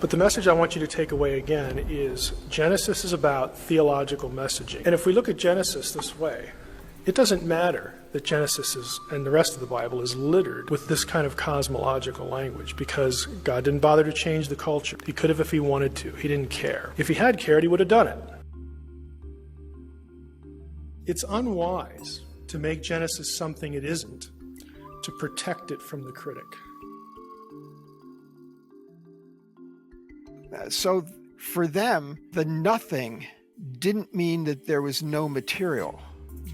But the message I want you to take away again is Genesis is about theological messaging. And if we look at Genesis this way, it doesn't matter that Genesis is, and the rest of the Bible is littered with this kind of cosmological language because God didn't bother to change the culture. He could have if he wanted to. He didn't care. If he had cared, he would have done it. It's unwise to make Genesis something it isn't, to protect it from the critic. So for them, the nothing didn't mean that there was no material.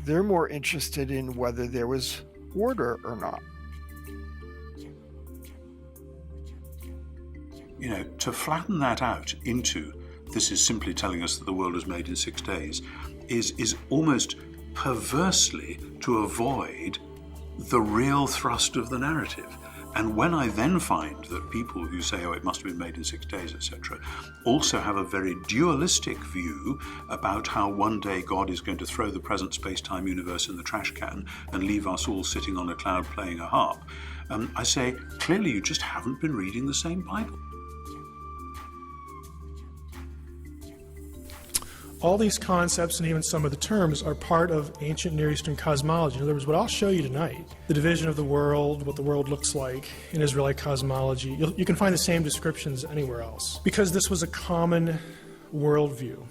They're more interested in whether there was order or not. You know, to flatten that out into this is simply telling us that the world was made in 6 days is almost perversely to avoid the real thrust of the narrative. And when I then find that people who say, oh, it must have been made in 6 days, etc., also have a very dualistic view about how one day God is going to throw the present space-time universe in the trash can and leave us all sitting on a cloud playing a harp, I say, clearly you just haven't been reading the same Bible. All these concepts and even some of the terms are part of ancient Near Eastern cosmology. In other words, what I'll show you tonight, the division of the world, what the world looks like in Israelite cosmology, you can find the same descriptions anywhere else because this was a common worldview.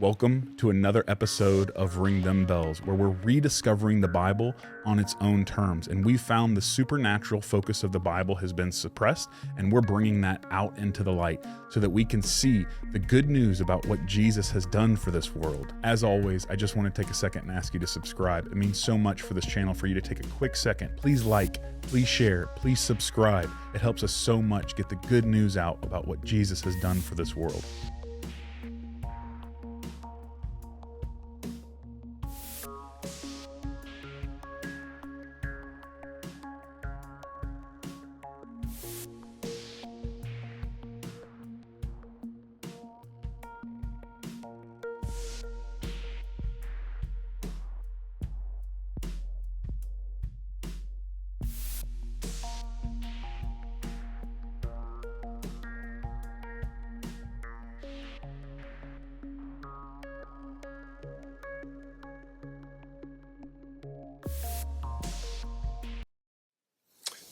Welcome to another episode of Ring Them Bells, where we're rediscovering the Bible on its own terms. And we found the supernatural focus of the Bible has been suppressed, and we're bringing that out into the light so that we can see the good news about what Jesus has done for this world. As always, I just want to take a second and ask you to subscribe. It means so much for this channel for you to take a quick second. Please like, please share, please subscribe. It helps us so much get the good news out about what Jesus has done for this world.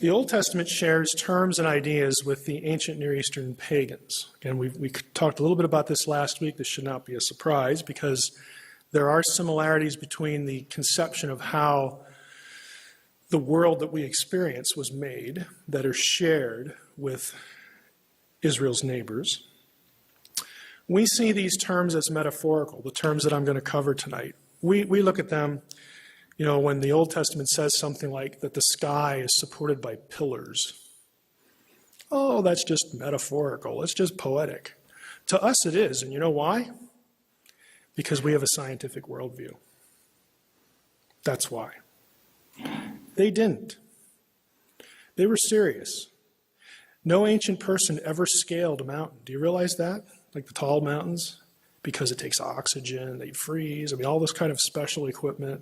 The Old Testament shares terms and ideas with the ancient Near Eastern pagans. Again, we talked a little bit about this last week. This should not be a surprise because there are similarities between the conception of how the world that we experience was made that are shared with Israel's neighbors. We see these terms as metaphorical, the terms that I'm going to cover tonight. We look at them. You know, when the Old Testament says something like that the sky is supported by pillars, oh, that's just metaphorical. It's just poetic. To us it is, and you know why? Because we have a scientific worldview. That's why. They didn't. They were serious. No ancient person ever scaled a mountain. Do you realize that? Like the tall mountains? Because it takes oxygen, they freeze, all this kind of special equipment.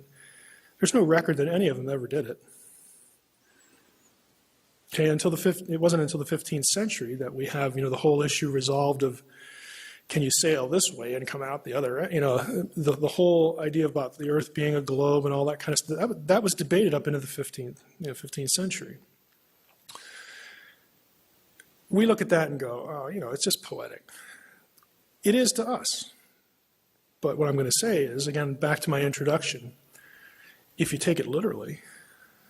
There's no record that any of them ever did it. Okay, it wasn't until the 15th century that we have, the whole issue resolved of can you sail this way and come out the other? The whole idea about the Earth being a globe and all that kind of stuff, that was debated up into the 15th century. We look at that and go, oh, it's just poetic. It is to us. But what I'm going to say is, again, back to my introduction, if you take it literally,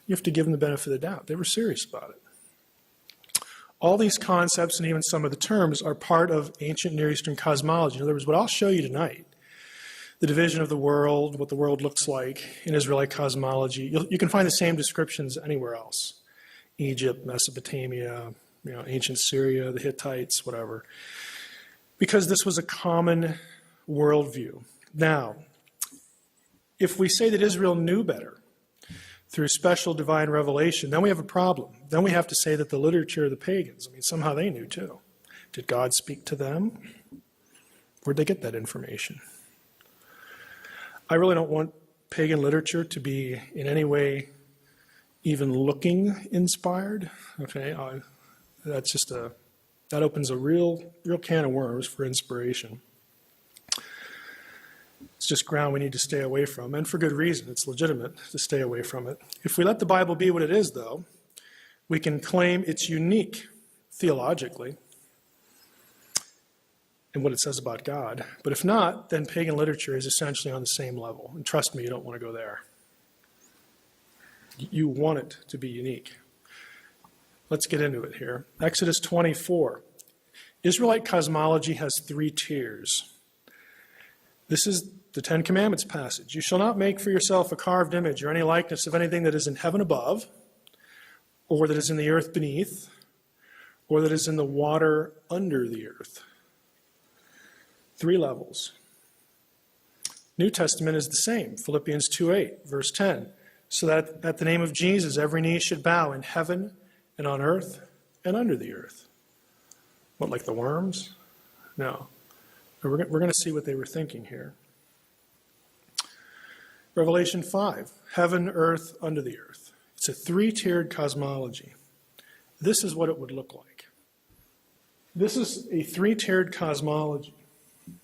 you have to give them the benefit of the doubt. They were serious about it. All these concepts and even some of the terms are part of ancient Near Eastern cosmology. In other words, what I'll show you tonight, the division of the world, what the world looks like in Israelite cosmology, you can find the same descriptions anywhere else. Egypt, Mesopotamia, ancient Syria, the Hittites, whatever. Because this was a common worldview. Now, if we say that Israel knew better through special divine revelation, then we have a problem. Then we have to say that the literature of the pagans, somehow they knew too. Did God speak to them? Where'd they get that information? I really don't want pagan literature to be in any way even looking inspired. Okay, that opens a real can of worms for inspiration. It's just ground we need to stay away from, and for good reason. It's legitimate to stay away from it. If we let the Bible be what it is, though, we can claim it's unique theologically in what it says about God. But if not, then pagan literature is essentially on the same level. And trust me, you don't want to go there. You want it to be unique. Let's get into it here. Exodus 24. Israelite cosmology has 3 tiers. This is the Ten Commandments passage. You shall not make for yourself a carved image or any likeness of anything that is in heaven above, or that is in the earth beneath, or that is in the water under the earth. 3 levels. New Testament is the same. Philippians 2:8, verse 10. So that at the name of Jesus, every knee should bow in heaven and on earth and under the earth. What, like the worms? No. We're going to see what they were thinking here. Revelation 5, heaven, earth, under the earth. It's a 3-tiered cosmology. This is what it would look like. This is a 3-tiered cosmology.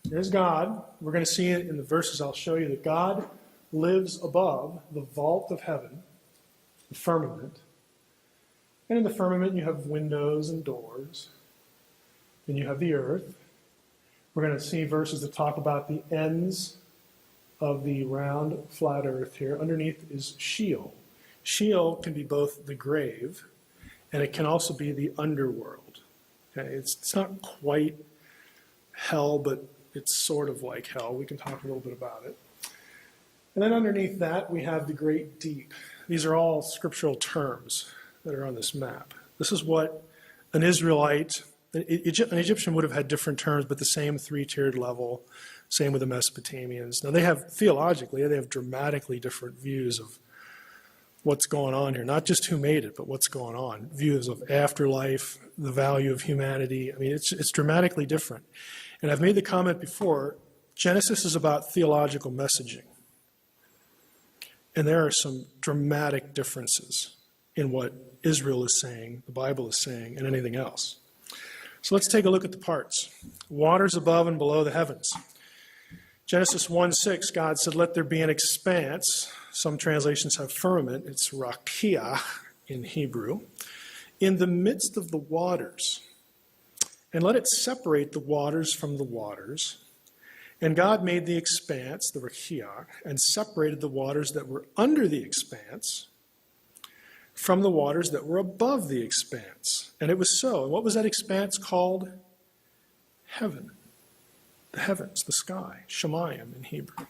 There's God. We're going to see it in the verses I'll show you that God lives above the vault of heaven, the firmament. And in the firmament you have windows and doors. And you have the earth. We're going to see verses that talk about the ends of the round, flat earth here. Underneath is Sheol. Sheol can be both the grave, and it can also be the underworld. Okay, it's not quite hell, but it's sort of like hell. We can talk a little bit about it. And then underneath that, we have the great deep. These are all scriptural terms that are on this map. This is what an Israelite, an Egyptian would have had different terms, but the same 3-tiered level. Same with the Mesopotamians. Now, theologically, they have dramatically different views of what's going on here. Not just who made it, but what's going on. Views of afterlife, the value of humanity. I mean, it's dramatically different. And I've made the comment before, Genesis is about theological messaging. And there are some dramatic differences in what Israel is saying, the Bible is saying, and anything else. So let's take a look at the parts. Waters above and below the heavens. Genesis 1:6, God said, let there be an expanse. Some translations have firmament. It's rakia in Hebrew. In the midst of the waters. And let it separate the waters from the waters. And God made the expanse, the rakia, and separated the waters that were under the expanse from the waters that were above the expanse. And it was so. And what was that expanse called? Heaven. The heavens, the sky, Shemayim in Hebrew.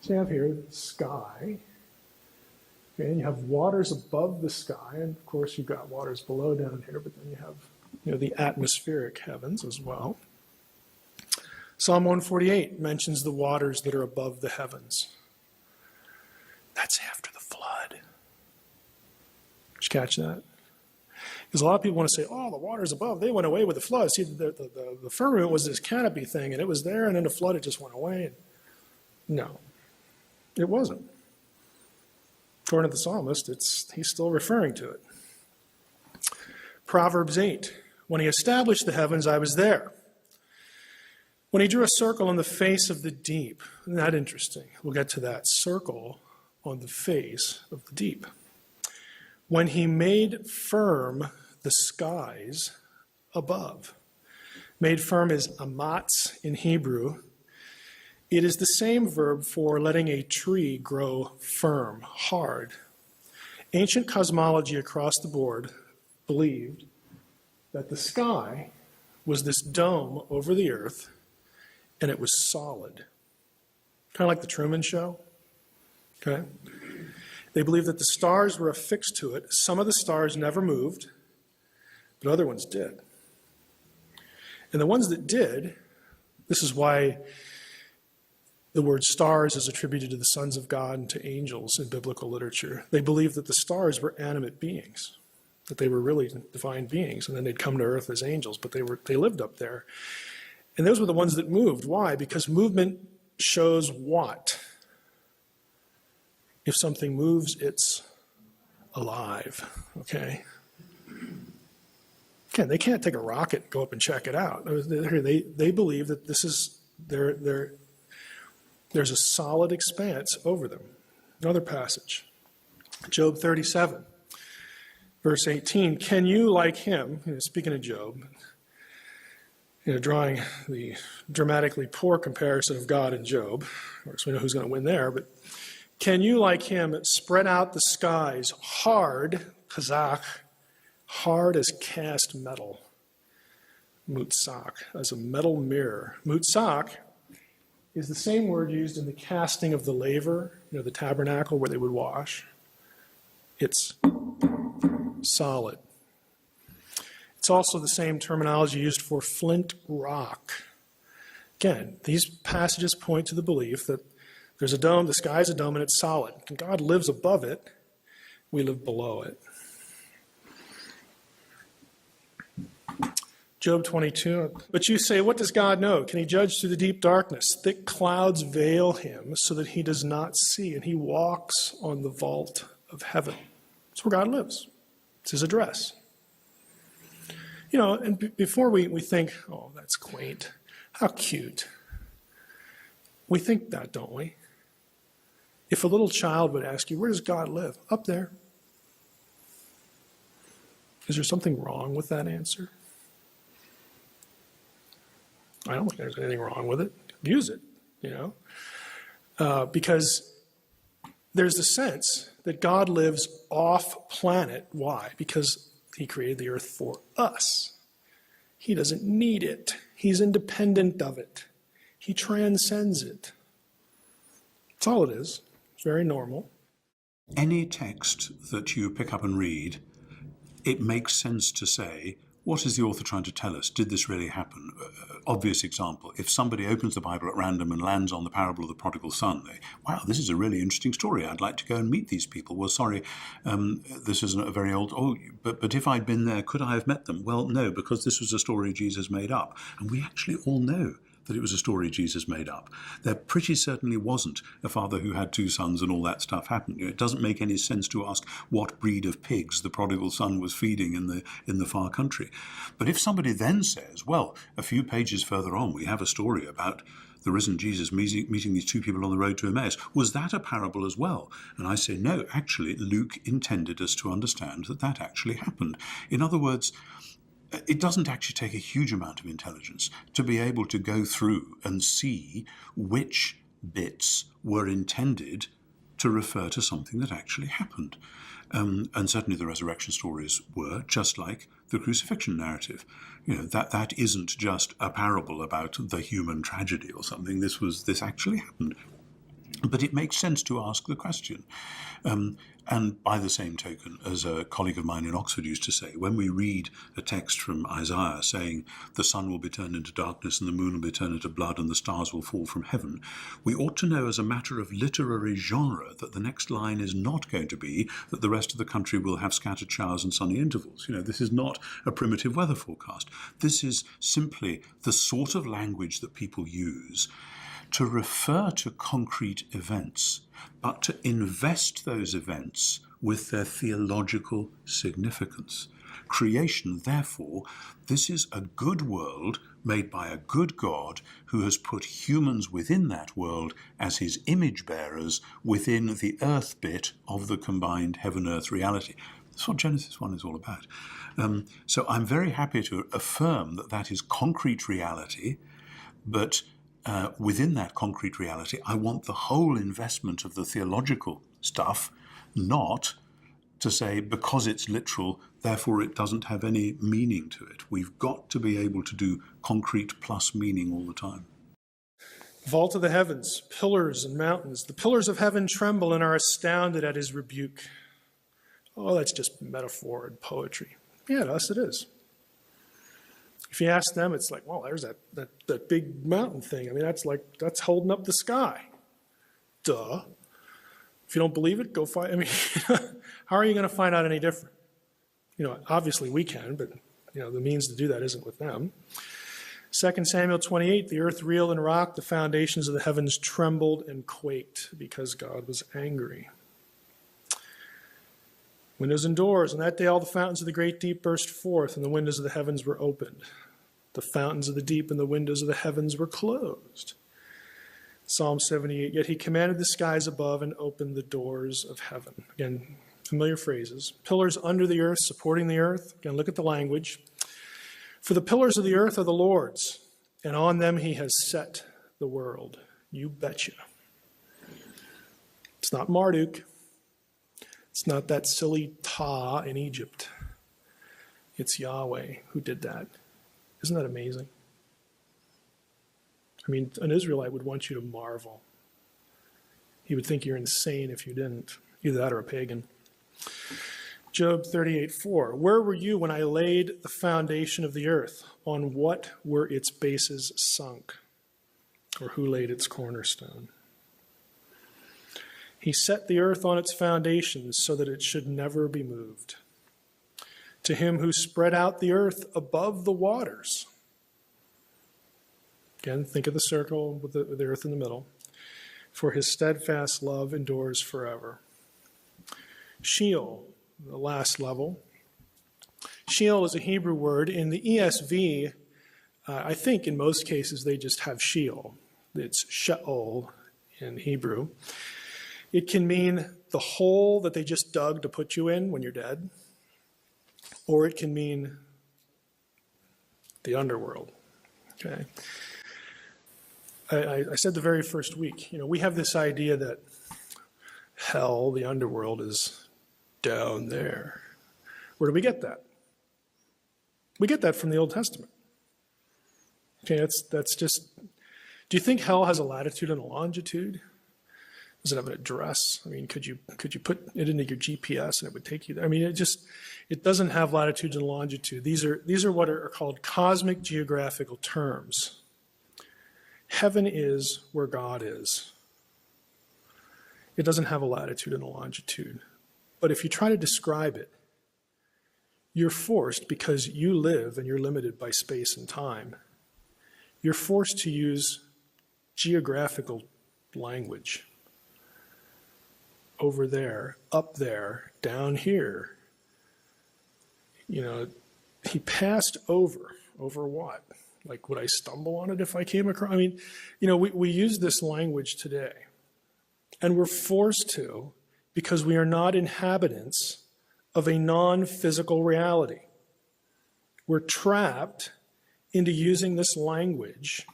So you have here the sky. Okay, and you have waters above the sky, and of course you've got waters below down here, but then you have the atmospheric heavens as well. Psalm 148 mentions the waters that are above the heavens. That's after the flood. Did you catch that? Because a lot of people want to say, oh, the waters above, they went away with the flood. See, the firmament was this canopy thing, and it was there, and then the flood, it just went away. No, it wasn't. According to the psalmist, he's still referring to it. Proverbs 8, when he established the heavens, I was there. When he drew a circle on the face of the deep. Isn't that interesting? We'll get to that. Circle on the face of the deep. When he made firm the skies above. Made firm is amatz in Hebrew. It is the same verb for letting a tree grow firm, hard. Ancient cosmology across the board believed that the sky was this dome over the earth, and it was solid. Kind of like the Truman Show. Okay? They believed that the stars were affixed to it. Some of the stars never moved, but other ones did. And the ones that did, this is why the word stars is attributed to the sons of God and to angels in biblical literature. They believed that the stars were animate beings, that they were really divine beings, and then they'd come to earth as angels, but they lived up there. And those were the ones that moved. Why? Because movement shows what? If something moves, it's alive, okay? Again, they can't take a rocket and go up and check it out. They believe that this is, there's a solid expanse over them. Another passage, Job 37, verse 18. Can you, like him, speaking of Job, drawing the dramatically poor comparison of God and Job, of course we know who's going to win there, but can you, like him, spread out the skies hard, chazak, hard as cast metal, mutsak, as a metal mirror. Mutsak is the same word used in the casting of the laver, the tabernacle where they would wash. It's solid. It's also the same terminology used for flint rock. Again, these passages point to the belief that there's a dome, the sky's a dome, and it's solid. And God lives above it. We live below it. Job 22. But you say, what does God know? Can he judge through the deep darkness? Thick clouds veil him so that he does not see, and he walks on the vault of heaven. That's where God lives. It's his address. And before we think, oh, that's quaint, how cute. We think that, don't we? If a little child would ask you, where does God live? Up there. Is there something wrong with that answer? I don't think there's anything wrong with it. Use it, because there's the sense that God lives off planet. Why? Because he created the earth for us. He doesn't need it. He's independent of it. He transcends it. That's all it is. It's very normal. Any text that you pick up and read, it makes sense to say, what is the author trying to tell us? Did this really happen? Obvious example, if somebody opens the Bible at random and lands on the parable of the prodigal son, wow, this is a really interesting story. I'd like to go and meet these people. Well, sorry, this isn't a very old, but if I'd been there, could I have met them? Well, no, because this was a story Jesus made up. And we actually all know that it was a story Jesus made up. There pretty certainly wasn't a father who had two sons and all that stuff happened. It doesn't make any sense to ask what breed of pigs the prodigal son was feeding in the far country. But if somebody then says, well, a few pages further on, we have a story about the risen Jesus meeting these two people on the road to Emmaus, was that a parable as well? And I say, no, actually, Luke intended us to understand that actually happened. In other words, it doesn't actually take a huge amount of intelligence to be able to go through and see which bits were intended to refer to something that actually happened. And certainly the resurrection stories were, just like the crucifixion narrative. That isn't just a parable about the human tragedy or something. This actually happened. But it makes sense to ask the question. And by the same token, as a colleague of mine in Oxford used to say, when we read a text from Isaiah saying the sun will be turned into darkness and the moon will be turned into blood and the stars will fall from heaven, we ought to know as a matter of literary genre that the next line is not going to be that the rest of the country will have scattered showers and sunny intervals. This is not a primitive weather forecast. This is simply the sort of language that people use to refer to concrete events, but to invest those events with their theological significance. Creation, therefore, this is a good world made by a good God who has put humans within that world as his image bearers within the earth bit of the combined heaven-earth reality. That's what Genesis 1 is all about. So I'm very happy to affirm that is concrete reality, but within that concrete reality, I want the whole investment of the theological stuff, not to say because it's literal, therefore it doesn't have any meaning to it. We've got to be able to do concrete plus meaning all the time. Vault of the heavens, pillars and mountains. The pillars of heaven tremble and are astounded at his rebuke. Oh, that's just metaphor and poetry. Yeah, to us it is. If you ask them, it's like, well, there's that big mountain thing. I mean, that's holding up the sky. Duh. If you don't believe it, go find. I mean, how are you going to find out any different? Obviously we can, but the means to do that isn't with them. 2 Samuel 28, the earth reeled and rocked, the foundations of the heavens trembled and quaked because God was angry. Windows and doors. On that day all the fountains of the great deep burst forth, and the windows of the heavens were opened. The fountains of the deep and the windows of the heavens were closed. Psalm 78, yet he commanded the skies above and opened the doors of heaven. Again, familiar phrases. Pillars under the earth, supporting the earth. Again, look at the language. For the pillars of the earth are the Lord's, and on them he has set the world. You betcha. It's not Marduk. It's not that silly Ta in Egypt. It's Yahweh who did that. Isn't that amazing? I mean, an Israelite would want you to marvel. He would think you're insane if you didn't. Either that or a pagan. Job 38:4. Where were you when I laid the foundation of the earth? On what were its bases sunk? Or who laid its cornerstone? He set the earth on its foundations so that it should never be moved. To him who spread out the earth above the waters. Again, think of the circle with the earth in the middle. For his steadfast love endures forever. Sheol, the last level. Sheol is a Hebrew word. In the ESV, I think in most cases they just have Sheol. It's Sheol in Hebrew. It can mean the hole that they just dug to put you in when you're dead, or it can mean the underworld. Okay. I said the very first week, we have this idea that hell, the underworld, is down there. Where do we get that? We get that from the Old Testament. Okay, that's just. Do you think hell has a latitude and a longitude? Does it have an address? I mean, could you put it into your GPS and it would take you there? I mean, it doesn't have latitude and longitude. These are what are called cosmic geographical terms. Heaven is where God is. It doesn't have a latitude and a longitude. But if you try to describe it, you're forced, because you live and you're limited by space and time, you're forced to use geographical language. Over there, up there, down here. He passed over. Over what? Like, would I stumble on it if I came across? I mean, we use this language today. And we're forced to, because we are not inhabitants of a non-physical reality. We're trapped into using this language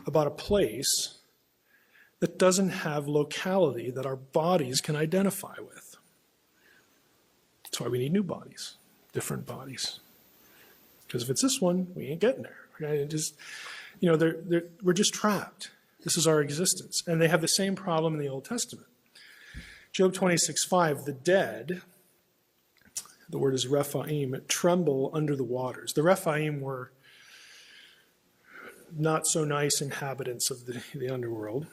about a place that doesn't have locality that our bodies can identify with. That's why we need new bodies, different bodies. Because if it's this one, we ain't getting there. Okay? We're just trapped. This is our existence. And they have the same problem in the Old Testament. Job 26:5, the dead, the word is Rephaim, tremble under the waters. The Rephaim were not so nice inhabitants of the underworld.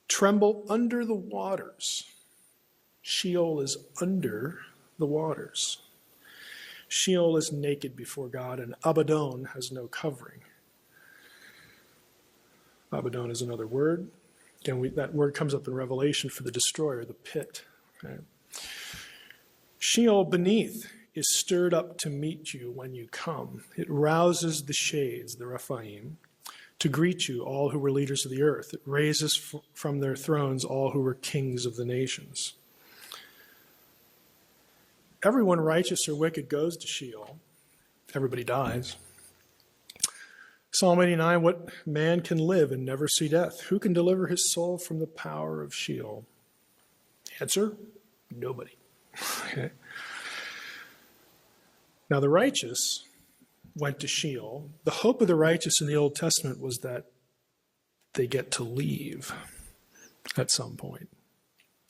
Tremble under the waters. Sheol is under the waters. Sheol is naked before God, and Abaddon has no covering. Abaddon is another word. Again, that word comes up in Revelation for the destroyer, the pit. Okay? Sheol beneath is stirred up to meet you when you come. It rouses the shades, the Rephaim, to greet you, all who were leaders of the earth. It raises from their thrones all who were kings of the nations. Everyone righteous or wicked goes to Sheol. Everybody dies. Psalm 89, what man can live and never see death? Who can deliver his soul from the power of Sheol? Answer, nobody. Okay. Now the righteous went to Sheol. The hope of the righteous in the Old Testament was that they get to leave at some point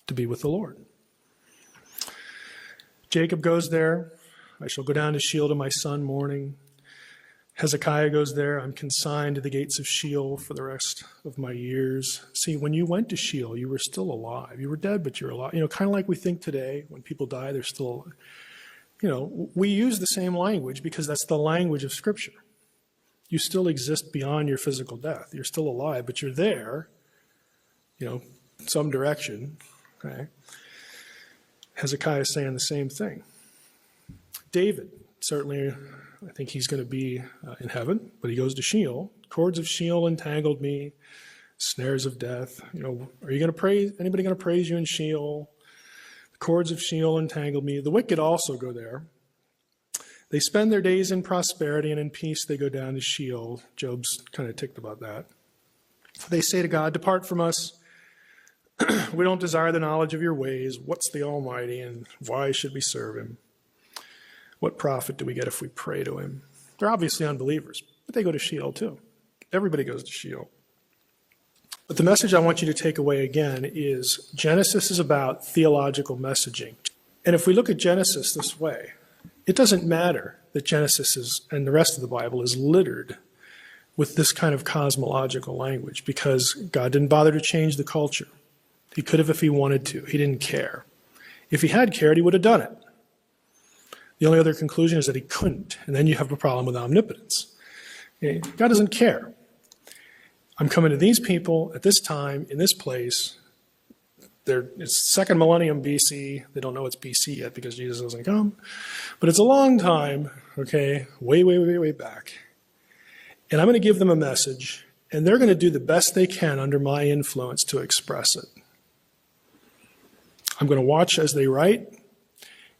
to be with the Lord. Jacob goes there. I shall go down to Sheol to my son mourning. Hezekiah goes there. I'm consigned to the gates of Sheol for the rest of my years. See, when you went to Sheol, you were still alive. You were dead, but you're alive. Kind of like we think today, when people die, they're still, we use the same language because that's the language of Scripture. You still exist beyond your physical death. You're still alive, but you're there, some direction, okay? Hezekiah is saying the same thing. David, certainly, I think he's going to be in heaven, but he goes to Sheol. Cords of Sheol entangled me, snares of death. Are you going to praise, anybody going to praise you in Sheol? The cords of Sheol entangled me. The wicked also go there. They spend their days in prosperity, and in peace they go down to Sheol. Job's kind of ticked about that. They say to God, depart from us. We don't desire the knowledge of your ways. What's the Almighty, and why should we serve him? What profit do we get if we pray to him? They're obviously unbelievers, but they go to Sheol too. Everybody goes to Sheol. But the message I want you to take away again is Genesis is about theological messaging. And if we look at Genesis this way, it doesn't matter that Genesis is, and the rest of the Bible is littered with this kind of cosmological language, because God didn't bother to change the culture. He could have if he wanted to. He didn't care. If he had cared, he would have done it. The only other conclusion is that he couldn't, and then you have a problem with omnipotence. Okay? God doesn't care. I'm coming to these people at this time, in this place. It's second millennium BC. They don't know it's BC yet because Jesus doesn't come. But it's a long time, okay, way, way, way, way back. And I'm going to give them a message, and they're going to do the best they can under my influence to express it. I'm going to watch as they write.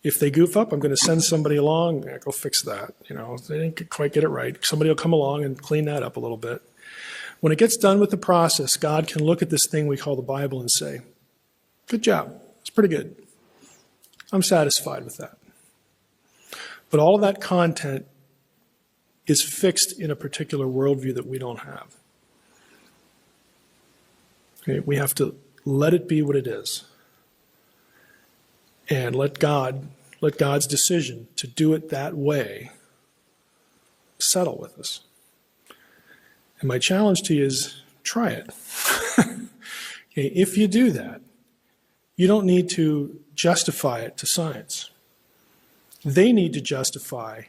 If they goof up, I'm going to send somebody along. Yeah, go fix that. They didn't quite get it right. Somebody will come along and clean that up a little bit. When it gets done with the process, God can look at this thing we call the Bible and say, good job. It's pretty good. I'm satisfied with that. But all of that content is fixed in a particular worldview that we don't have. Okay, we have to let it be what it is. And let God's decision to do it that way settle with us. And my challenge to you is try it. Okay, if you do that, you don't need to justify it to science. They need to justify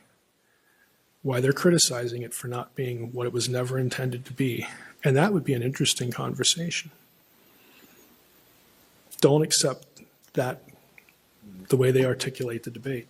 why they're criticizing it for not being what it was never intended to be. And that would be an interesting conversation. Don't accept that the way they articulate the debate.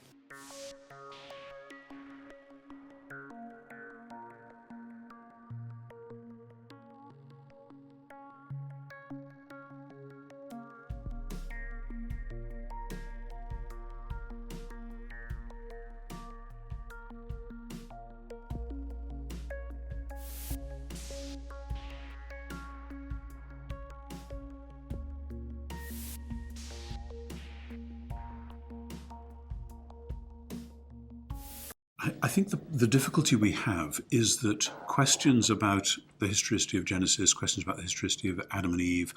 I think the difficulty we have is that questions about the historicity of Genesis, questions about the historicity of Adam and Eve,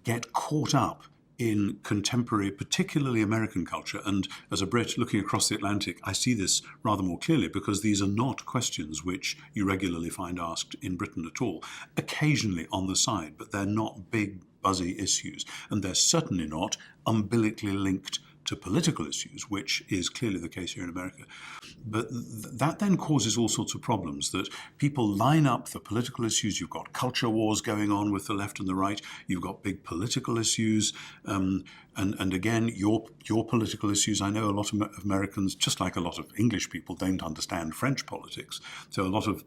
get caught up in contemporary, particularly American culture. And as a Brit looking across the Atlantic, I see this rather more clearly because these are not questions which you regularly find asked in Britain at all. Occasionally on the side, but they're not big, buzzy issues. And they're certainly not umbilically linked to political issues, which is clearly the case here in America. But that then causes all sorts of problems, that people line up the political issues. You've got culture wars going on with the left and the right. You've got big political issues. And again, your political issues. I know a lot of Americans, just like a lot of English people, don't understand French politics. So a lot of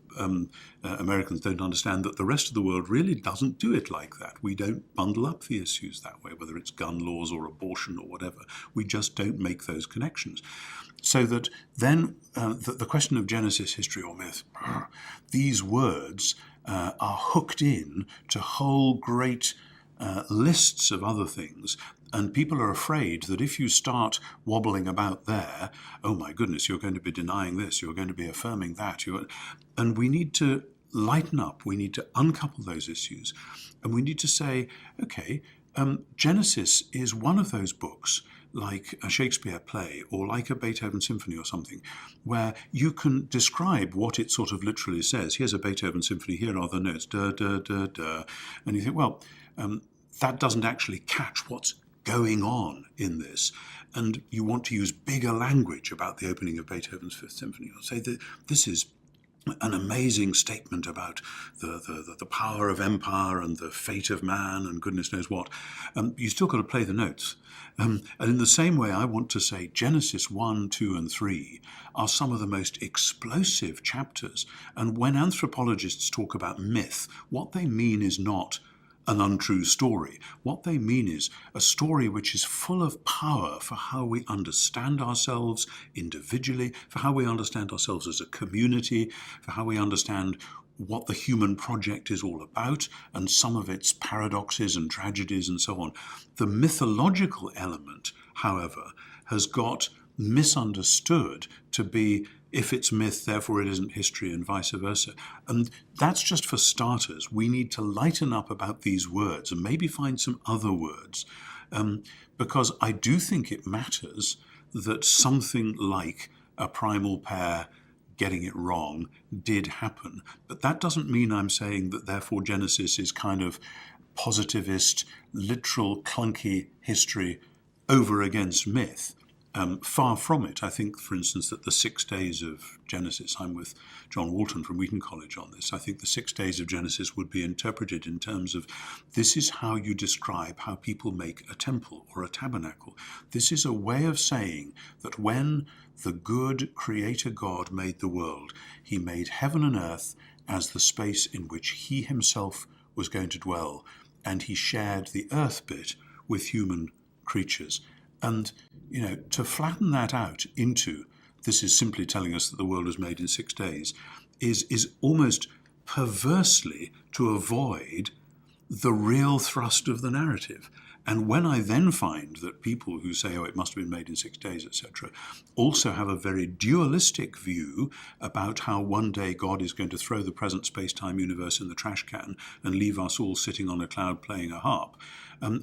Americans don't understand that the rest of the world really doesn't do it like that. We don't bundle up the issues that way, whether it's gun laws or abortion or whatever. We just don't make those connections. So that then the question of Genesis, history or myth, these words are hooked in to whole great lists of other things. And people are afraid that if you start wobbling about there, oh my goodness, you're going to be denying this, you're going to be affirming that. And we need to lighten up, we need to uncouple those issues. And we need to say, okay, Genesis is one of those books, like a Shakespeare play or like a Beethoven symphony or something, where you can describe what it sort of literally says. Here's a Beethoven symphony, here are the notes, da, da, da, da. And you think, well, that doesn't actually catch what's going on in this. And you want to use bigger language about the opening of Beethoven's Fifth Symphony. You'll say that this is an amazing statement about the power of empire and the fate of man and goodness knows what. You still got to play the notes. And in the same way, I want to say Genesis 1, 2, and 3 are some of the most explosive chapters. And when anthropologists talk about myth, what they mean is not an untrue story. What they mean is a story which is full of power for how we understand ourselves individually, for how we understand ourselves as a community, for how we understand what the human project is all about, and some of its paradoxes and tragedies and so on. The mythological element, however, has got misunderstood to be, if it's myth, therefore it isn't history, and vice versa. And that's just for starters. We need to lighten up about these words and maybe find some other words, because I do think it matters that something like a primal pair getting it wrong did happen. But that doesn't mean I'm saying that therefore Genesis is kind of positivist, literal, clunky history over against myth. Far from it. I think, for instance, that the 6 days of Genesis, I'm with John Walton from Wheaton College on this, I think the 6 days of Genesis would be interpreted in terms of this is how you describe how people make a temple or a tabernacle. This is a way of saying that when the good Creator God made the world, he made heaven and earth as the space in which he himself was going to dwell, and he shared the earth bit with human creatures. And, to flatten that out into this is simply telling us that the world was made in 6 days is almost perversely to avoid the real thrust of the narrative. And when I then find that people who say, oh, it must have been made in 6 days, etc., also have a very dualistic view about how one day God is going to throw the present space-time universe in the trash can and leave us all sitting on a cloud playing a harp,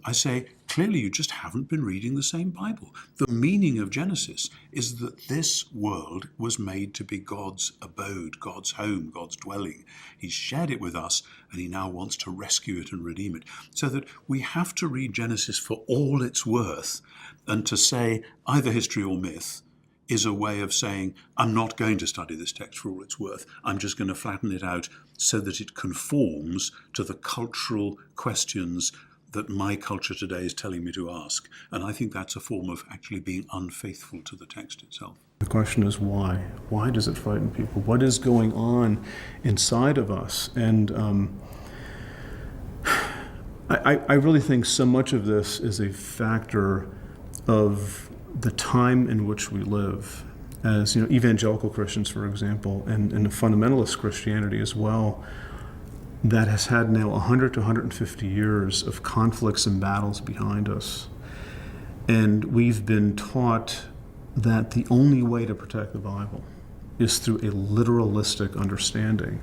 I say, clearly you just haven't been reading the same Bible. The meaning of Genesis is that this world was made to be God's abode, God's home, God's dwelling. He's shared it with us, and he now wants to rescue it and redeem it. So that we have to read Genesis for all it's worth, and to say either history or myth is a way of saying, I'm not going to study this text for all it's worth. I'm just going to flatten it out so that it conforms to the cultural questions that my culture today is telling me to ask. And I think that's a form of actually being unfaithful to the text itself. The question is why? Why does it frighten people? What is going on inside of us? And I really think so much of this is a factor of the time in which we live. As evangelical Christians, for example, and fundamentalist Christianity as well, that has had now 100 to 150 years of conflicts and battles behind us. And we've been taught that the only way to protect the Bible is through a literalistic understanding.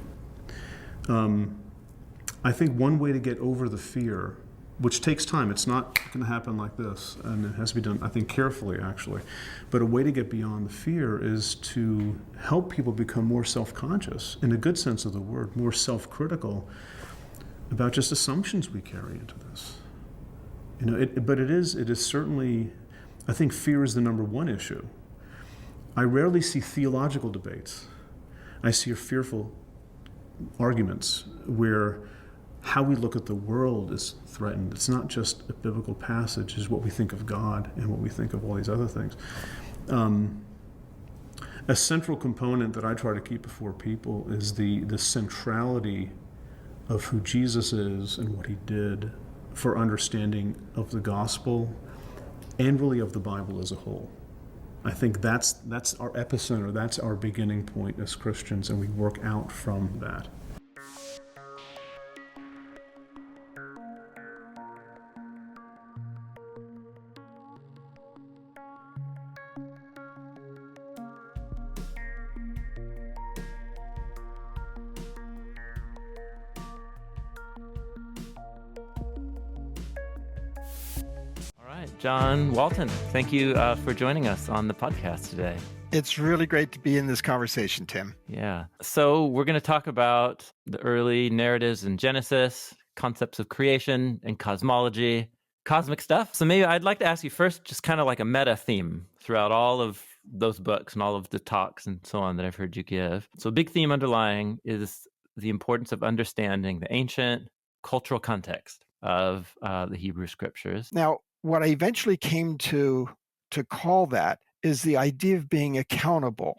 I think one way to get over the fear, which takes time, it's not going to happen like this, and it has to be done, I think, carefully, actually. But a way to get beyond the fear is to help people become more self-conscious, in a good sense of the word, more self-critical about just assumptions we carry into this. But it is certainly, I think fear is the number one issue. I rarely see theological debates. I see fearful arguments where how we look at the world is threatened. It's not just a biblical passage, it's what we think of God and what we think of all these other things. A central component that I try to keep before people is the centrality of who Jesus is and what he did for understanding of the gospel and really of the Bible as a whole. I think that's our epicenter, that's our beginning point as Christians, and we work out from that. John Walton, thank you for joining us on the podcast today. It's really great to be in this conversation, Tim. Yeah. So we're going to talk about the early narratives in Genesis, concepts of creation and cosmology, cosmic stuff. So maybe I'd like to ask you first, just kind of like a meta theme throughout all of those books and all of the talks and so on that I've heard you give. So a big theme underlying is the importance of understanding the ancient cultural context of the Hebrew scriptures. Now, what I eventually came to call that is the idea of being accountable.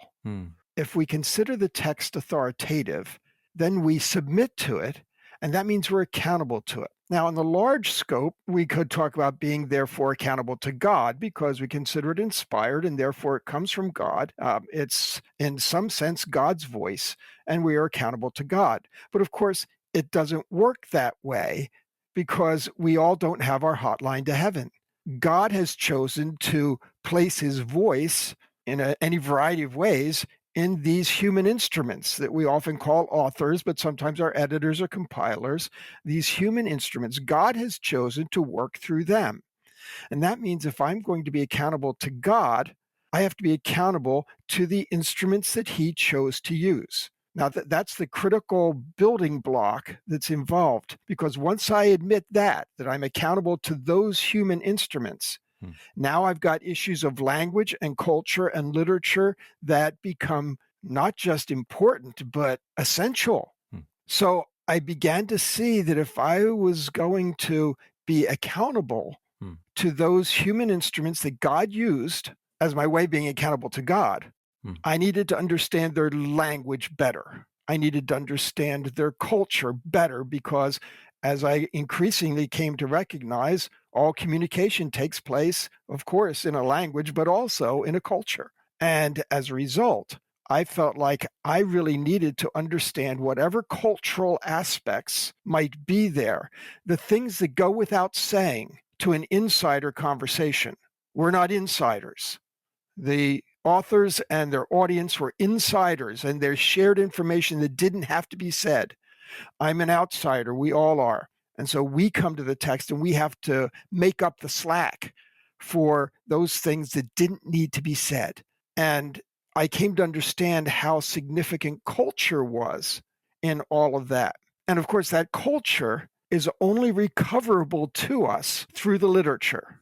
If we consider the text authoritative, then we submit to it, and that means we're accountable to it. Now, in the large scope, we could talk about being therefore accountable to God because we consider it inspired and therefore it comes from God. It's in some sense God's voice, and we are accountable to God. But of course, it doesn't work that way because we all don't have our hotline to heaven. God has chosen to place his voice in any variety of ways in these human instruments that we often call authors, but sometimes our editors or compilers. These human instruments, God has chosen to work through them. And that means if I'm going to be accountable to God, I have to be accountable to the instruments that he chose to use. Now, that's the critical building block that's involved, because once I admit that I'm accountable to those human instruments, now I've got issues of language and culture and literature that become not just important, but essential. So I began to see that if I was going to be accountable to those human instruments that God used as my way of being accountable to God, I needed to understand their language better. I needed to understand their culture better because, as I increasingly came to recognize, all communication takes place, of course, in a language, but also in a culture. And as a result, I felt like I really needed to understand whatever cultural aspects might be there, the things that go without saying to an insider conversation. We're not insiders. The authors and their audience were insiders, and there's shared information that didn't have to be said. I'm an outsider. We all are. And so we come to the text and we have to make up the slack for those things that didn't need to be said. And I came to understand how significant culture was in all of that. And of course, that culture is only recoverable to us through the literature.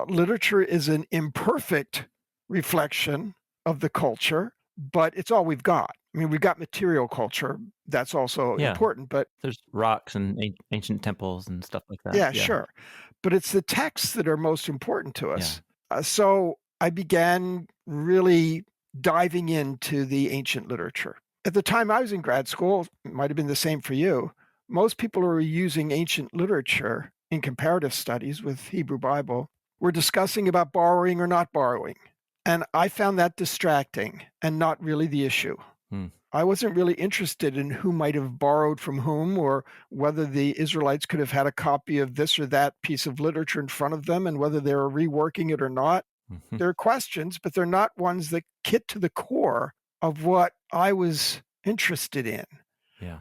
Literature is an imperfect reflection of the culture, but it's all we've got. I mean, we've got material culture. That's also important, but there's rocks and ancient temples and stuff like that. Yeah, sure. But it's the texts that are most important to us. So I began really diving into the ancient literature. At the time I was in grad school, it might have been the same for you, most people who were using ancient literature in comparative studies with Hebrew Bible were discussing about borrowing or not borrowing. And I found that distracting and not really the issue. I wasn't really interested in who might have borrowed from whom or whether the Israelites could have had a copy of this or that piece of literature in front of them and whether they were reworking it or not. There are questions, but they're not ones that get to the core of what I was interested in.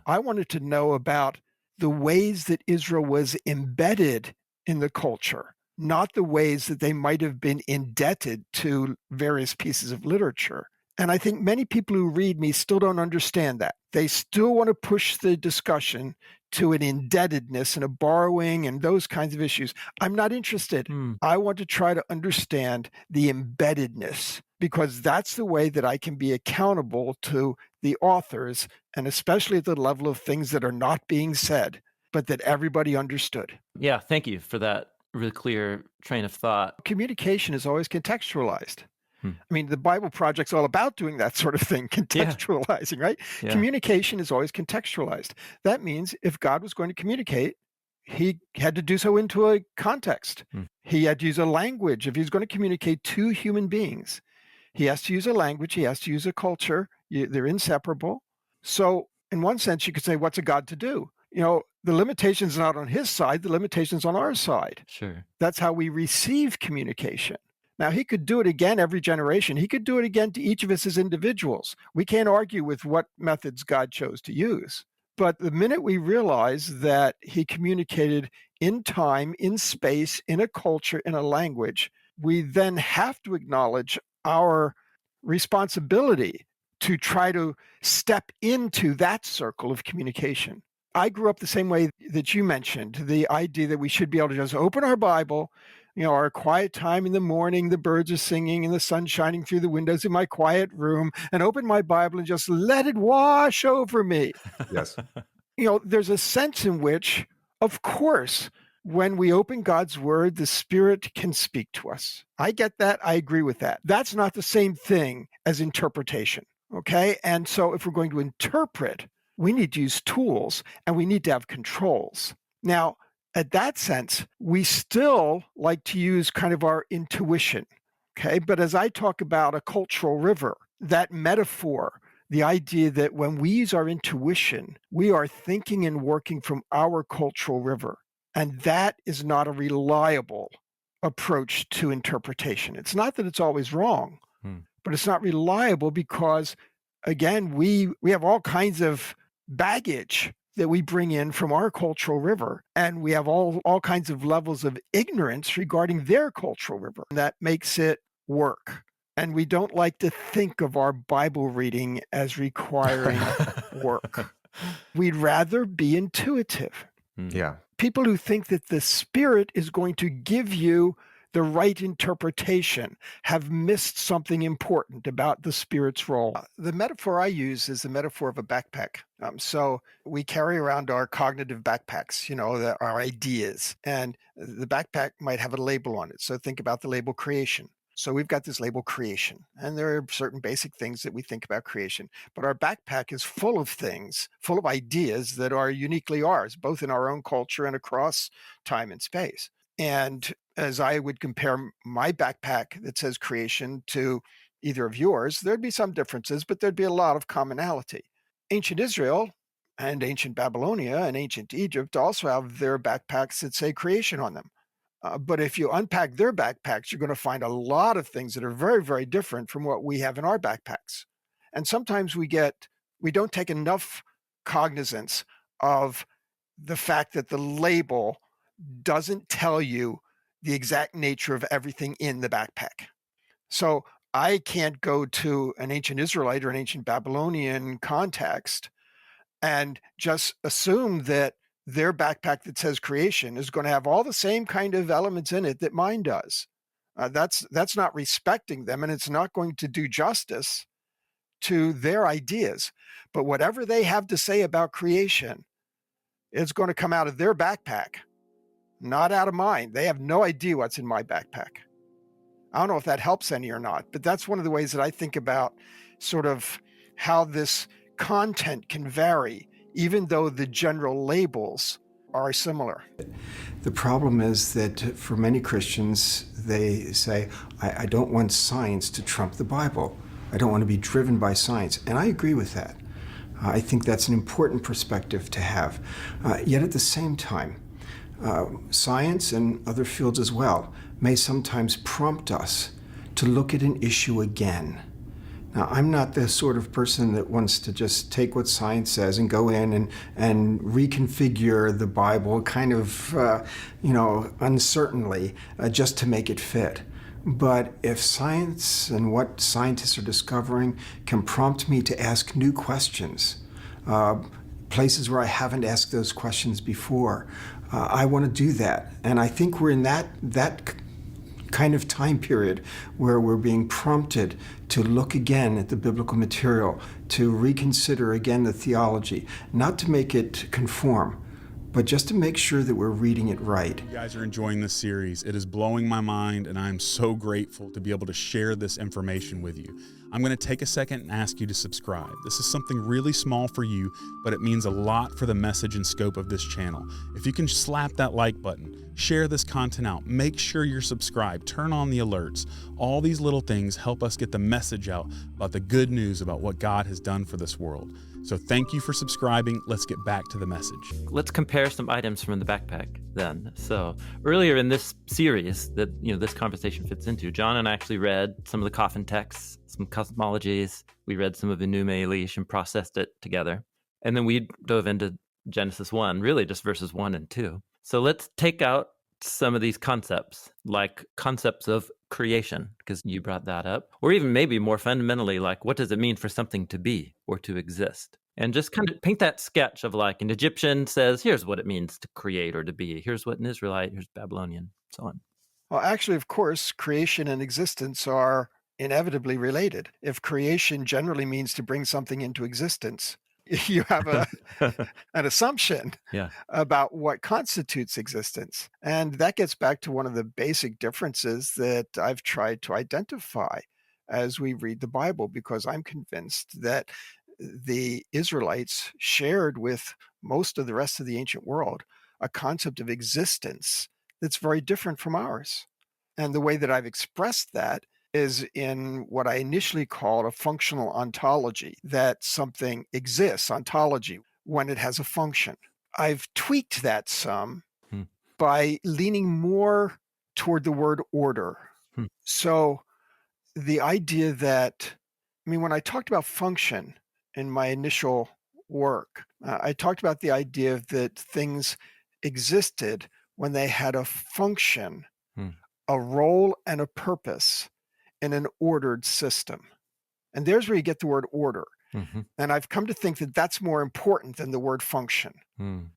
I wanted to know about the ways that Israel was embedded in the culture, not the ways that they might have been indebted to various pieces of literature. And I think many people who read me still don't understand that. They still want to push the discussion to an indebtedness and a borrowing and those kinds of issues. I'm not interested. I want to try to understand the embeddedness, because that's the way that I can be accountable to the authors, and especially at the level of things that are not being said, but that everybody understood. Yeah, thank you for that really clear train of thought. Communication is always contextualized. I mean, the Bible Project's all about doing that sort of thing, contextualizing, right? Communication is always contextualized. That means if God was going to communicate, he had to do so into a context. He had to use a language. If he was going to communicate to human beings, he has to use a language. He has to use a culture. They're inseparable. So in one sense, you could say, what's a God to do? You know, the limitation's not on his side. The limitation's on our side. Sure. That's how we receive communication. Now, he could do it again every generation. He could do it again to each of us as individuals. We can't argue with what methods God chose to use. But the minute we realize that he communicated in time, in space, in a culture, in a language, we then have to acknowledge our responsibility to try to step into that circle of communication. I grew up the same way that you mentioned, the idea that we should be able to just open our Bible, our quiet time in the morning, the birds are singing and the sun shining through the windows in my quiet room, and open my Bible and just let it wash over me. Yes. There's a sense in which, of course, when we open God's word, the Spirit can speak to us. I get that. I agree with that. That's not the same thing as interpretation. Okay. And so if we're going to interpret, we need to use tools and we need to have controls. Now, at that sense, we still like to use kind of our intuition. Okay. But as I talk about a cultural river, that metaphor, the idea that when we use our intuition, we are thinking and working from our cultural river. And that is not a reliable approach to interpretation. It's not that it's always wrong, but it's not reliable because, again, we have all kinds of baggage that we bring in from our cultural river, and we have all kinds of levels of ignorance regarding their cultural river. That makes it work. And we don't like to think of our Bible reading as requiring work. We'd rather be intuitive. Yeah. People who think that the Spirit is going to give you the right interpretation have missed something important about the Spirit's role. The metaphor I use is the metaphor of a backpack. So we carry around our cognitive backpacks, our ideas, and the backpack might have a label on it. So think about the label creation. So we've got this label creation, and there are certain basic things that we think about creation. But our backpack is full of things, full of ideas that are uniquely ours, both in our own culture and across time and space. And as I would compare my backpack that says creation to either of yours, there'd be some differences, but there'd be a lot of commonality. Ancient Israel and ancient Babylonia and ancient Egypt also have their backpacks that say creation on them. But if you unpack their backpacks, you're going to find a lot of things that are very, very different from what we have in our backpacks. And sometimes we don't take enough cognizance of the fact that the label doesn't tell you the exact nature of everything in the backpack. So I can't go to an ancient Israelite or an ancient Babylonian context and just assume that their backpack that says creation is going to have all the same kind of elements in it that mine does. That's not respecting them, and it's not going to do justice to their ideas. But whatever they have to say about creation is going to come out of their backpack, not out of mine. They have no idea what's in my backpack. I don't know if that helps any or not, but that's one of the ways that I think about sort of how this content can vary, even though the general labels are similar. The problem is that for many Christians, they say, I don't want science to trump the Bible. I don't want to be driven by science. And I agree with that. I think that's an important perspective to have. Yet at the same time, science and other fields as well may sometimes prompt us to look at an issue again. Now, I'm not the sort of person that wants to just take what science says and go in and reconfigure the Bible kind of, uncertainly, just to make it fit. But if science and what scientists are discovering can prompt me to ask new questions, places where I haven't asked those questions before, I want to do that. And I think we're in that kind of time period where we're being prompted to look again at the biblical material, to reconsider again the theology, not to make it conform, but just to make sure that we're reading it right. You guys are enjoying this series. It is blowing my mind, and I'm so grateful to be able to share this information with you. I'm going to take a second and ask you to subscribe. This is something really small for you, but it means a lot for the message and scope of this channel. If you can slap that like button, share this content out, make sure you're subscribed, turn on the alerts. All these little things help us get the message out about the good news about what God has done for this world. So thank you for subscribing. Let's get back to the message. Let's compare some items from the backpack then. So earlier in this series that this conversation fits into, John and I actually read some of the coffin texts, some cosmologies. We read some of Enuma Elish and processed it together. And then we dove into Genesis 1, really just verses 1 and 2. So let's take out some of these concepts, like concepts of creation, because you brought that up, or even maybe more fundamentally, like what does it mean for something to be or to exist? And just kind of paint that sketch of like an Egyptian says, here's what it means to create or to be. Here's what an Israelite, here's Babylonian, so on. Well, actually, of course, creation and existence are inevitably related. If creation generally means to bring something into existence, you have an assumption about what constitutes existence. And that gets back to one of the basic differences that I've tried to identify as we read the Bible, because I'm convinced that the Israelites shared with most of the rest of the ancient world a concept of existence that's very different from ours. And the way that I've expressed that is in what I initially called a functional ontology, that something exists, ontology, when it has a function. I've tweaked that some by leaning more toward the word order. So the idea that, when I talked about function in my initial work, I talked about the idea that things existed when they had a function, a role and a purpose in an ordered system. And there's where you get the word order. And I've come to think that that's more important than the word function.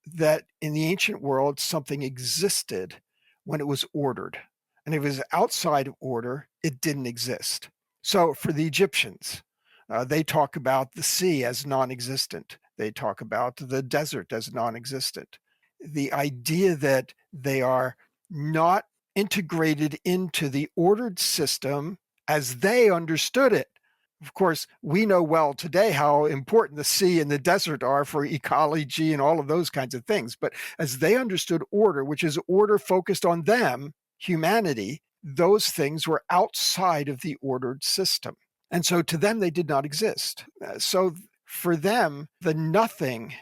That in the ancient world, something existed when it was ordered. And if it was outside of order, it didn't exist. So for the Egyptians, they talk about the sea as non-existent. They talk about the desert as non-existent. The idea that they are not integrated into the ordered system as they understood it. Of course, we know well today how important the sea and the desert are for ecology and all of those kinds of things. But as they understood order, which is order focused on them, humanity, those things were outside of the ordered system. And so to them, they did not exist. So for them, the nothing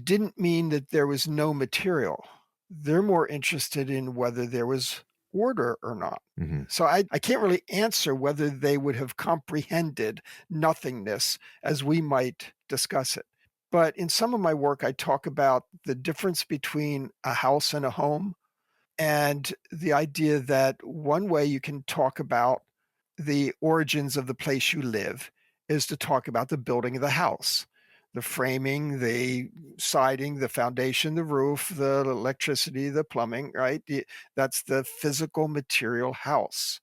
didn't mean that there was no material. They're more interested in whether there was order or not. So I can't really answer whether they would have comprehended nothingness as we might discuss it. But in some of my work, I talk about the difference between a house and a home, and the idea that one way you can talk about the origins of the place you live is to talk about the building of the house. The framing, the siding, the foundation, the roof, the electricity, the plumbing, right? That's the physical material house.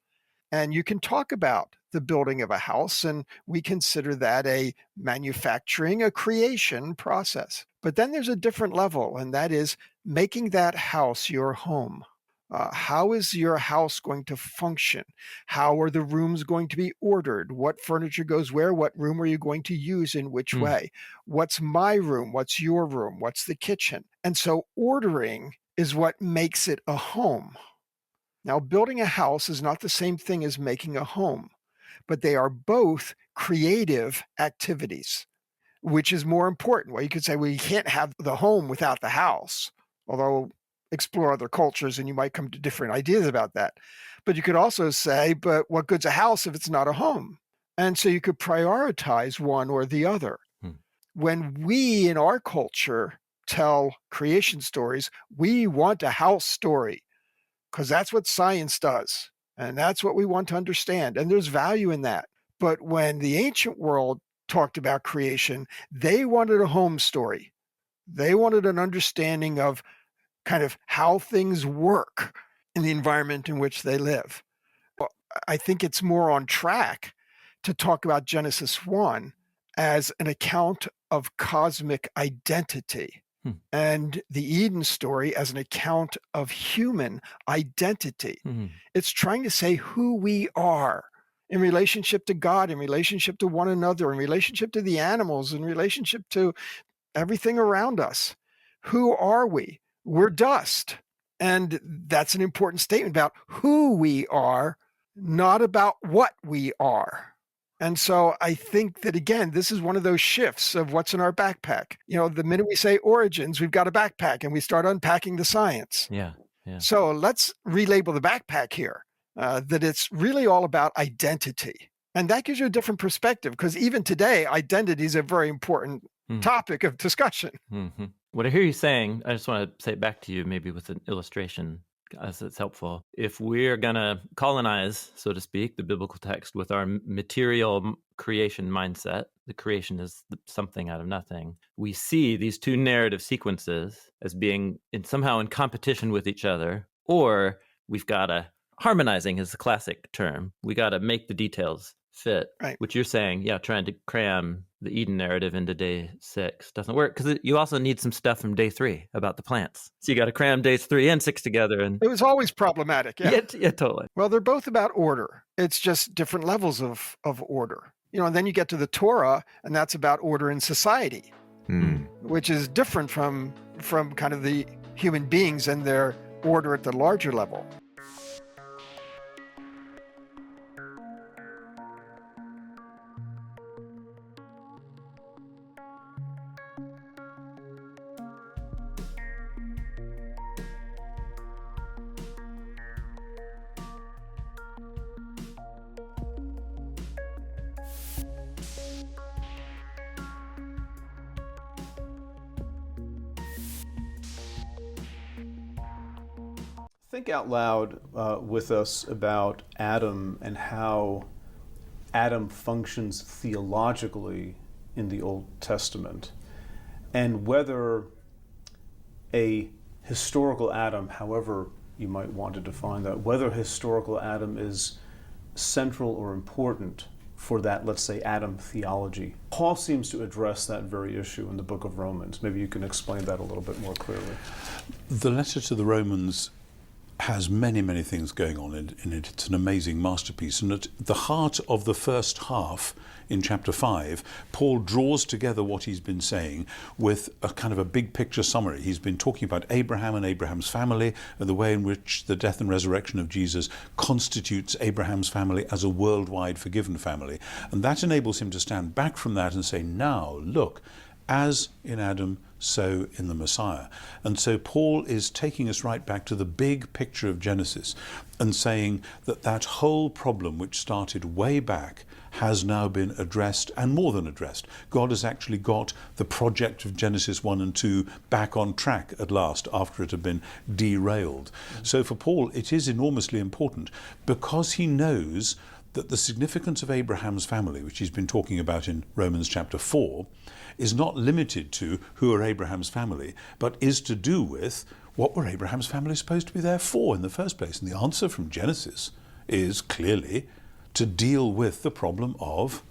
And you can talk about the building of a house, and we consider that a manufacturing, a creation process. But then there's a different level, and that is making that house your home. How is your house going to function? How are the rooms going to be ordered? What furniture goes where? What room are you going to use in which way? What's my room? What's your room? What's the kitchen? And so ordering is what makes it a home. Now, building a house is not the same thing as making a home, but they are both creative activities. Which is more important? Well, you could say, well, you can't have the home without the house, although explore other cultures and you might come to different ideas about that. But you could also say, but what good's a house if it's not a home? And so you could prioritize one or the other. When we in our culture tell creation stories, we want a house story because that's what science does. And that's what we want to understand. And there's value in that. But when the ancient world talked about creation, they wanted a home story. They wanted an understanding of kind of how things work in the environment in which they live. Well, I think it's more on track to talk about Genesis 1 as an account of cosmic identity and the Eden story as an account of human identity. It's trying to say who we are in relationship to God, in relationship to one another, in relationship to the animals, in relationship to everything around us. Who are we? We're dust. And that's an important statement about who we are, not about what we are. And so I think that, again, this is one of those shifts of what's in our backpack. The minute we say origins, we've got a backpack and we start unpacking the science. Yeah. So let's relabel the backpack here, that it's really all about identity. And that gives you a different perspective because even today, identity is a very important topic of discussion. What I hear you saying, I just want to say it back to you, maybe with an illustration, as it's helpful. If we're going to colonize, so to speak, the biblical text with our material creation mindset, the creation is something out of nothing, we see these two narrative sequences as being somehow in competition with each other, or we've got to, harmonizing is the classic term, we got to make the details fit, Right. which you're saying, trying to cram the Eden narrative into day 6 doesn't work, because you also need some stuff from day 3 about the plants. So you got to cram days 3 and 6 together. And It was always problematic. Yeah. Yeah, totally. Well, they're both about order. It's just different levels of order. And then you get to the Torah, and that's about order in society, which is different from kind of the human beings and their order at the larger level. Think out loud with us about Adam and how Adam functions theologically in the Old Testament, and whether a historical Adam, however you might want to define that, whether historical Adam is central or important for that, let's say, Adam theology. Paul seems to address that very issue in the book of Romans. Maybe you can explain that a little bit more clearly. The letter to the Romans has many, many things going on in it. It's an amazing masterpiece. And at the heart of the first half, in chapter 5, Paul draws together what he's been saying with a kind of a big picture summary. He's been talking about Abraham and Abraham's family, and the way in which the death and resurrection of Jesus constitutes Abraham's family as a worldwide forgiven family. And that enables him to stand back from that and say, now, look, as in Adam, so in the Messiah. And so Paul is taking us right back to the big picture of Genesis and saying that that whole problem, which started way back, has now been addressed, and more than addressed. God has actually got the project of Genesis 1 and 2 back on track at last, after it had been derailed. So for Paul, it is enormously important, because he knows that the significance of Abraham's family, which he's been talking about in Romans chapter 4, is not limited to who are Abraham's family, but is to do with what were Abraham's family supposed to be there for in the first place. And the answer from Genesis is clearly to deal with the problem of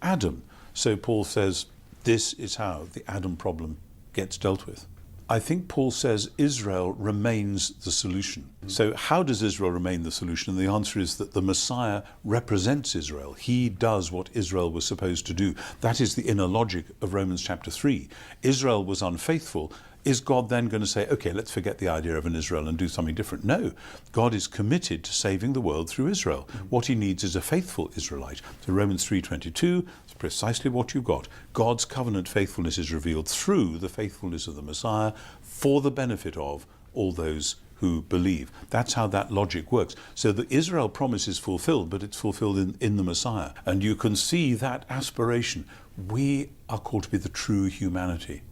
Adam. So Paul says this is how the Adam problem gets dealt with. I think Paul says Israel remains the solution. So how does Israel remain the solution? And the answer is that the Messiah represents Israel. He does what Israel was supposed to do. That is the inner logic of Romans chapter 3. Israel was unfaithful. Is God then going to say, okay, let's forget the idea of an Israel and do something different? No. God is committed to saving the world through Israel. What he needs is a faithful Israelite. So Romans 3:22 is precisely what you've got. God's covenant faithfulness is revealed through the faithfulness of the Messiah for the benefit of all those who believe. That's how that logic works. So the Israel promise is fulfilled, but it's fulfilled in the Messiah. And you can see that aspiration. We are called to be the true humanity.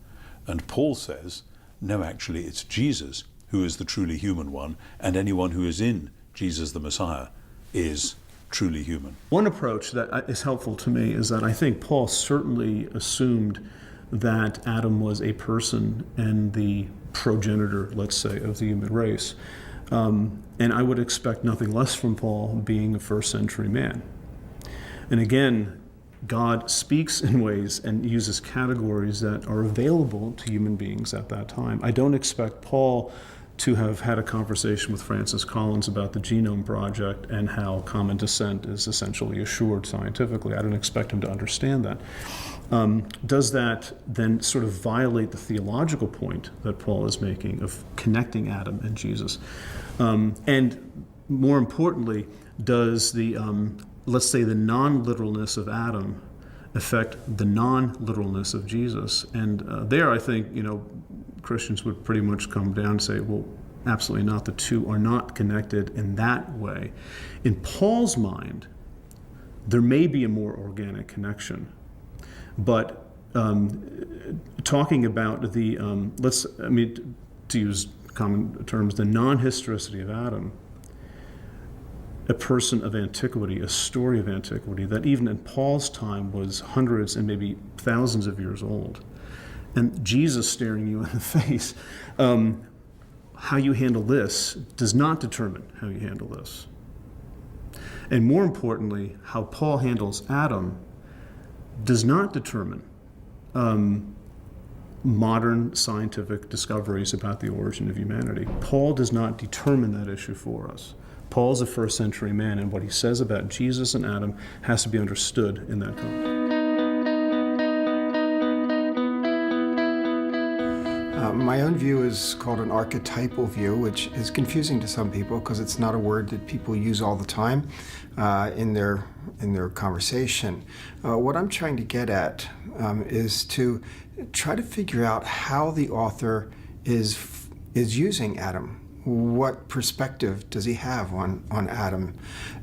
And Paul says, no, actually, it's Jesus who is the truly human one, and anyone who is in Jesus the Messiah is truly human. One approach that is helpful to me is that I think Paul certainly assumed that Adam was a person and the progenitor, let's say, of the human race. And I would expect nothing less from Paul, being a first century man. And again, God speaks in ways and uses categories that are available to human beings at that time. I don't expect Paul to have had a conversation with Francis Collins about the Genome Project and how common descent is essentially assured scientifically. I don't expect him to understand that. Does that then sort of violate the theological point that Paul is making of connecting Adam and Jesus? And more importantly, does the let's say the non-literalness of Adam affect the non-literalness of Jesus? And there I think, Christians would pretty much come down and say, well, absolutely not. The two are not connected in that way. In Paul's mind, there may be a more organic connection. But talking about the, to use common terms, the non-historicity of Adam, a person of antiquity, a story of antiquity that even in Paul's time was hundreds and maybe thousands of years old. And Jesus staring you in the face, how you handle this does not determine how you handle this. And more importantly, how Paul handles Adam does not determine modern scientific discoveries about the origin of humanity. Paul does not determine that issue for us. Paul's a first century man, and what he says about Jesus and Adam has to be understood in that context. My own view is called an archetypal view, which is confusing to some people because it's not a word that people use all the time in their conversation. What I'm trying to get at is to try to figure out how the author is using Adam. What perspective does he have on Adam?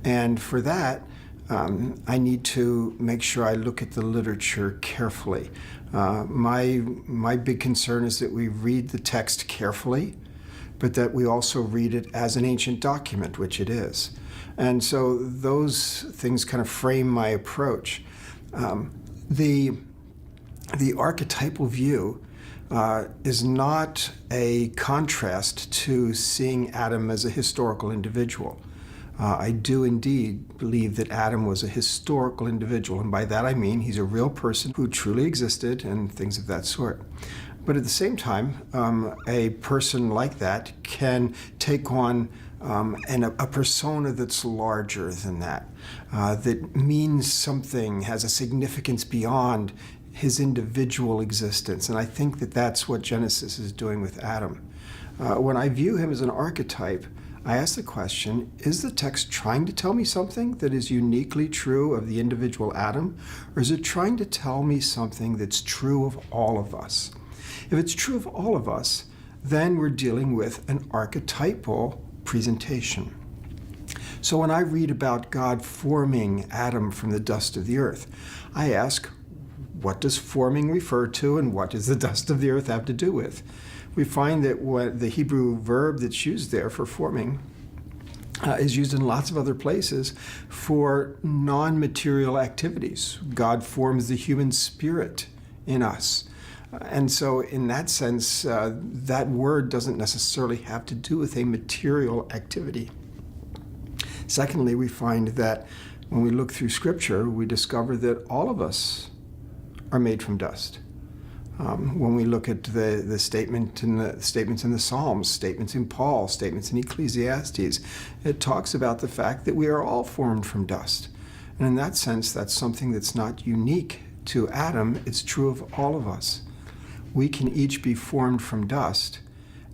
And for that, I need to make sure I look at the literature carefully. My big concern is that we read the text carefully, but that we also read it as an ancient document, which it is. And so those things kind of frame my approach. The archetypal view is not a contrast to seeing Adam as a historical individual. I do indeed believe that Adam was a historical individual, and by that I mean he's a real person who truly existed and things of that sort. But at the same time, a person like that can take on a persona that's larger than that, that means something, has a significance beyond his individual existence. And I think that that's what Genesis is doing with Adam. When I view him as an archetype, I ask the question, is the text trying to tell me something that is uniquely true of the individual Adam, or is it trying to tell me something that's true of all of us? If it's true of all of us, then we're dealing with an archetypal presentation. So when I read about God forming Adam from the dust of the earth, I ask, what does forming refer to, and what does the dust of the earth have to do with? We find that what the Hebrew verb that's used there for forming is used in lots of other places for non-material activities. God forms the human spirit in us. And so in that sense, that word doesn't necessarily have to do with a material activity. Secondly, we find that when we look through Scripture, we discover that all of us are made from dust. When we look at the statements in the Psalms, statements in Paul, statements in Ecclesiastes, it talks about the fact that we are all formed from dust. And in that sense, that's something that's not unique to Adam. It's true of all of us. We can each be formed from dust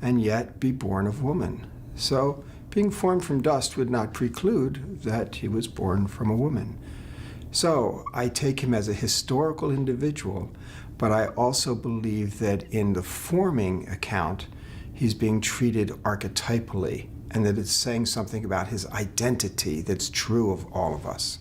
and yet be born of woman. So being formed from dust would not preclude that he was born from a woman. So I take him as a historical individual, but I also believe that in the forming account, he's being treated archetypally, and that it's saying something about his identity that's true of all of us.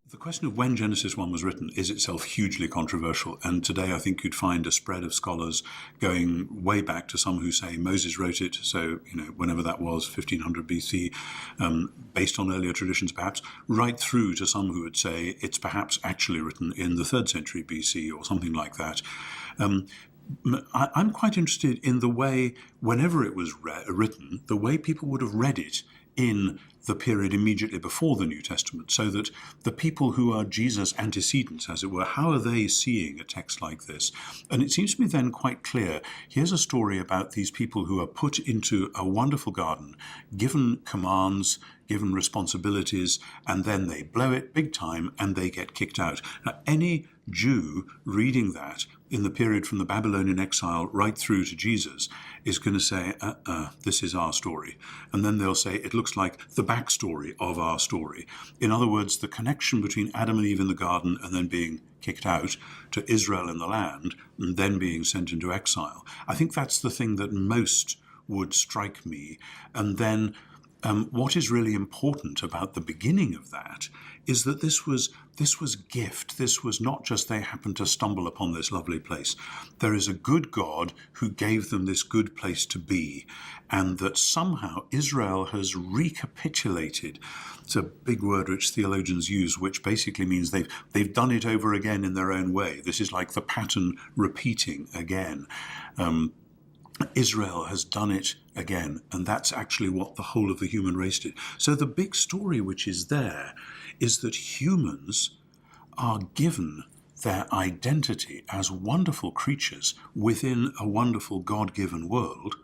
The question of when Genesis 1 was written is itself hugely controversial, and today I think you'd find a spread of scholars going way back to some who say Moses wrote it, so whenever that was, 1500 BC, based on earlier traditions perhaps, right through to some who would say it's perhaps actually written in the 3rd century BC or something like that. I'm quite interested in the way, whenever it was written, the way people would have read it in the period immediately before the New Testament, so that the people who are Jesus' antecedents, as it were, how are they seeing a text like this? And it seems to me then quite clear, here's a story about these people who are put into a wonderful garden, given commands, given responsibilities, and then they blow it big time and they get kicked out. Now, any Jew reading that in the period from the Babylonian exile right through to Jesus is going to say, this is our story. And then they'll say, it looks like the backstory of our story. In other words, the connection between Adam and Eve in the garden and then being kicked out to Israel in the land and then being sent into exile. I think that's the thing that most would strike me. And then what is really important about the beginning of that is that this was gift. This was not just they happened to stumble upon this lovely place. There is a good God who gave them this good place to be, and that somehow Israel has recapitulated. It's a big word which theologians use, which basically means they've done it over again in their own way. This is like the pattern repeating again. Israel has done it again, and that's actually what the whole of the human race did. So the big story which is there is that humans are given their identity as wonderful creatures within a wonderful God-given world,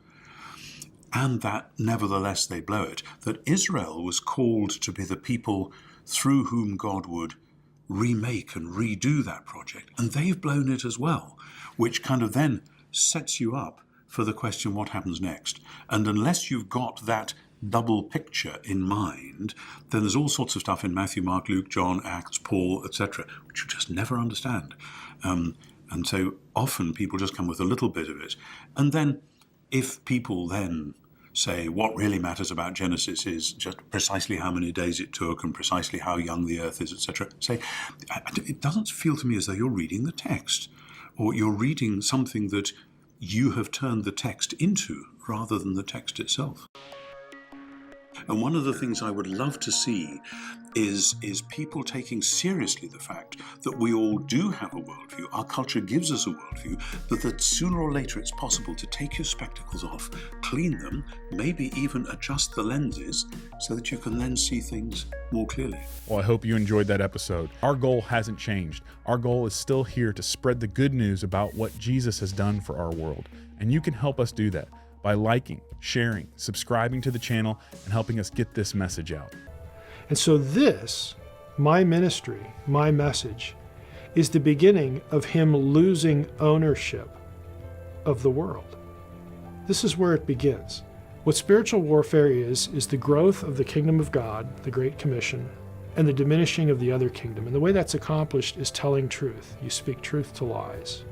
and that nevertheless they blow it. That Israel was called to be the people through whom God would remake and redo that project, and they've blown it as well, which kind of then sets you up for the question, what happens next? And unless you've got that double picture in mind, then there's all sorts of stuff in Matthew, Mark, Luke, John, Acts, Paul, etc., which you just never understand. And so often people just come with a little bit of it. And then if people then say what really matters about Genesis is just precisely how many days it took and precisely how young the earth is, etc., say, it doesn't feel to me as though you're reading the text, or you're reading something that you have turned the text into rather than the text itself. And one of the things I would love to see is people taking seriously the fact that we all do have a worldview. Our culture gives us a worldview, but that sooner or later it's possible to take your spectacles off, clean them, maybe even adjust the lenses so that you can then see things more clearly. Well, I hope you enjoyed that episode. Our goal hasn't changed. Our goal is still here to spread the good news about what Jesus has done for our world. And you can help us do that by liking, sharing, subscribing to the channel, and helping us get this message out. And so this, my ministry, my message, is the beginning of him losing ownership of the world. This is where it begins. What spiritual warfare is the growth of the kingdom of God, the Great Commission, and the diminishing of the other kingdom. And the way that's accomplished is telling truth. You speak truth to lies.